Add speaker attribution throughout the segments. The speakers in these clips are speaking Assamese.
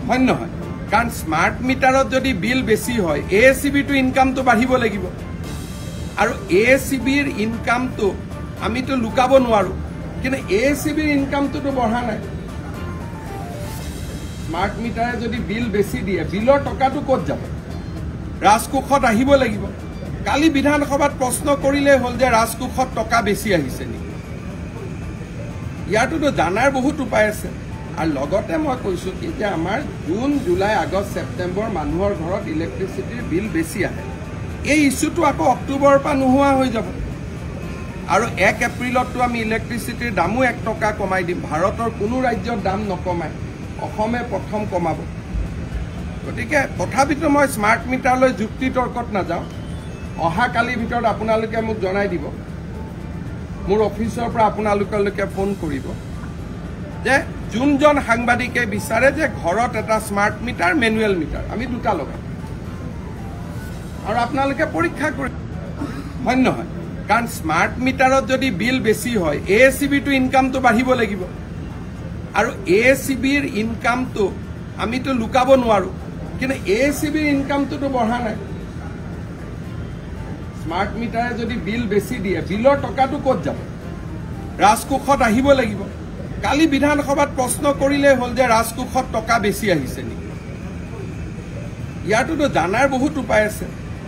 Speaker 1: হয় নহয় কাৰণ স্মাৰ্ট মিটাৰত যদি বিল বেছি হয় এএছইবিটো ইনকামটো বাঢ়িব লাগিব আৰু এএছইবিৰ ইনকামটো আমিতো লুকাব নোৱাৰো কিন্তু এএছইবিৰ ইনকামটোতো বঢ়া নাই স্মাৰ্ট মিটাৰে যদি বিল বেছি দিয়ে বিলৰ টকাটো ক'ত যাব ৰাজকোষত আহিব লাগিব কালি বিধানসভাত প্ৰশ্ন কৰিলে হ'ল যে ৰাজকোষত টকা বেছি আহিছে নেকি ইয়াৰটোতো জানাৰ বহুত উপায় আছে আৰু লগতে মই কৈছো কি যে আমাৰ জুন জুলাই আগষ্ট ছেপ্টেম্বৰ মানুহৰ ঘৰত ইলেক্ট্ৰিচিটিৰ বিল বেছি আহে এই ইস্যুটো আকৌ অক্টোবৰৰ পৰা নোহোৱা হৈ যাব আৰু 1 এপ্ৰিলতটো আমি ইলেক্ট্ৰিচিটিৰ দামো 1 টকা কমাই দিম ভাৰতৰ কোনো ৰাজ্যৰ দাম নকমায় অসমে প্ৰথম কমাব গতিকে তথাপিতো মই স্মাৰ্ট মিটাৰলৈ যুক্তি তৰ্কত নাযাওঁ অহা কালিৰ ভিতৰত আপোনালোকে মোক জনাই দিব মোৰ অফিচৰ পৰা আপোনালোকলৈকে ফোন কৰিব যে যোনজন সাংবাদিকে বিচাৰে যে ঘৰত এটা স্মাৰ্ট মিটাৰ মেনুৱেল মিটাৰ আমি দুটা লগাম আৰু আপোনালোকে পৰীক্ষা কৰিব হয় নহয় কাৰণ স্মাৰ্ট মিটাৰত যদি বিল বেছি হয় এএছইবিটো ইনকামটো বাঢ়িব লাগিব আৰু এএছইবিৰ ইনকামটো আমিতো লুকাব নোৱাৰো কিন্তু এএছইবিৰ ইনকামটোতো বঢ়া নাই স্মাৰ্ট মিটাৰে যদি বিল বেছি দিয়ে বিলৰ টকাটো ক'ত যাব ৰাজকোষত আহিব লাগিব কালি বিধানসভাত প্ৰশ্ন কৰিলে হ'ল যে ৰাজকোষত টকা বেছি আহিছে নেকি ইয়াৰটোতো জানাৰ বহুত উপায় আছে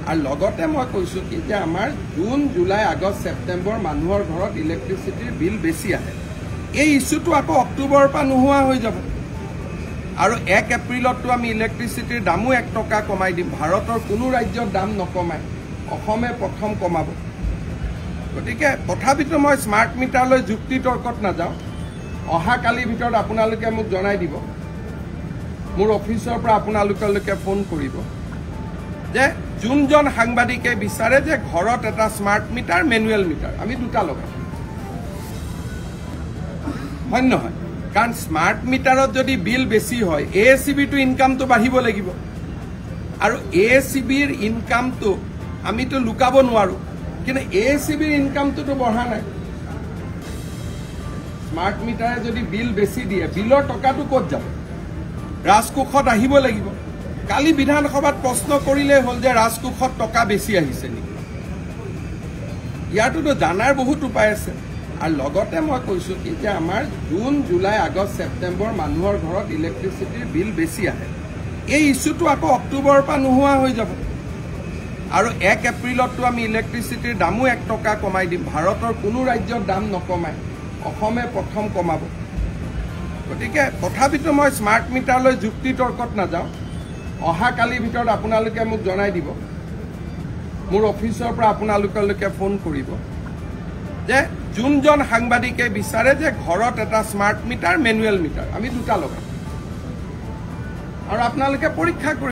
Speaker 1: আৰু লগতে মই কৈছো কি যে আমাৰ জুন জুলাই আগষ্ট ছেপ্টেম্বৰ মানুহৰ ঘৰত ইলেক্ট্ৰিচিটিৰ বিল বেছি আহে এই ইস্যুটো আকৌ অক্টোবৰৰ পৰা নোহোৱা হৈ যাব আৰু 1 এপ্ৰিলতটো আমি ইলেক্ট্ৰিচিটিৰ দামো 1 টকা কমাই দিম ভাৰতৰ কোনো ৰাজ্যৰ দাম নকমায় অসমে প্ৰথম কমাব গতিকে তথাপিতো মই স্মাৰ্ট মিটাৰলৈ যুক্তি তৰ্কত নাযাওঁ অহা কালিৰ ভিতৰত আপোনালোকে মোক জনাই দিব মোৰ অফিচৰ পৰা আপোনালোকলৈকে ফোন কৰিব যে যোনজন সাংবাদিকে বিচাৰে যে ঘৰত এটা স্মাৰ্ট মিটাৰ মেনুৱেল মিটাৰ আমি দুটা লগাম হয় নহয় কাৰণ স্মাৰ্ট মিটাৰত যদি বিল বেছি হয় এএছইবিটো ইনকামটো বাঢ়িব লাগিব আৰু এএছইবিৰ ইনকামটো আমিতো লুকাব নোৱাৰো কিন্তু এএছইবিৰ ইনকামটোতো বঢ়া নাই স্মাৰ্ট মিটাৰে যদি বিল বেছি দিয়ে বিলৰ টকাটো ক'ত যাব ৰাজকোষত আহিব লাগিব কালি বিধানসভাত প্ৰশ্ন কৰিলে হ'ল যে ৰাজকোষত টকা বেছি আহিছে নেকি ইয়াৰটোতো জানাৰ বহুত উপায় আছে আৰু লগতে মই কৈছো কি যে আমাৰ জুন জুলাই আগষ্ট ছেপ্টেম্বৰ মানুহৰ ঘৰত ইলেক্ট্ৰিচিটিৰ বিল বেছি আহে এই ইস্যুটো আকৌ অক্টোবৰৰ পৰা নোহোৱা হৈ যাব আৰু 1 এপ্ৰিলতটো আমি ইলেক্ট্ৰিচিটিৰ দামো 1 টকা কমাই দিম ভাৰতৰ কোনো ৰাজ্যৰ দাম নকমায় অসমে প্ৰথম কমাব গতিকে তথাপিতো মই স্মাৰ্ট মিটাৰলৈ যুক্তি তৰ্কত নাযাওঁ অহা কালিৰ ভিতৰত আপোনালোকে মোক জনাই দিব মোৰ অফিচৰ পৰা আপোনালোকলৈকে ফোন কৰিব যে যোনজন সাংবাদিকে বিচাৰে যে ঘৰত এটা স্মাৰ্ট মিটাৰ মেনুৱেল মিটাৰ আমি দুটা লগাম আৰু আপোনালোকে পৰীক্ষা কৰিব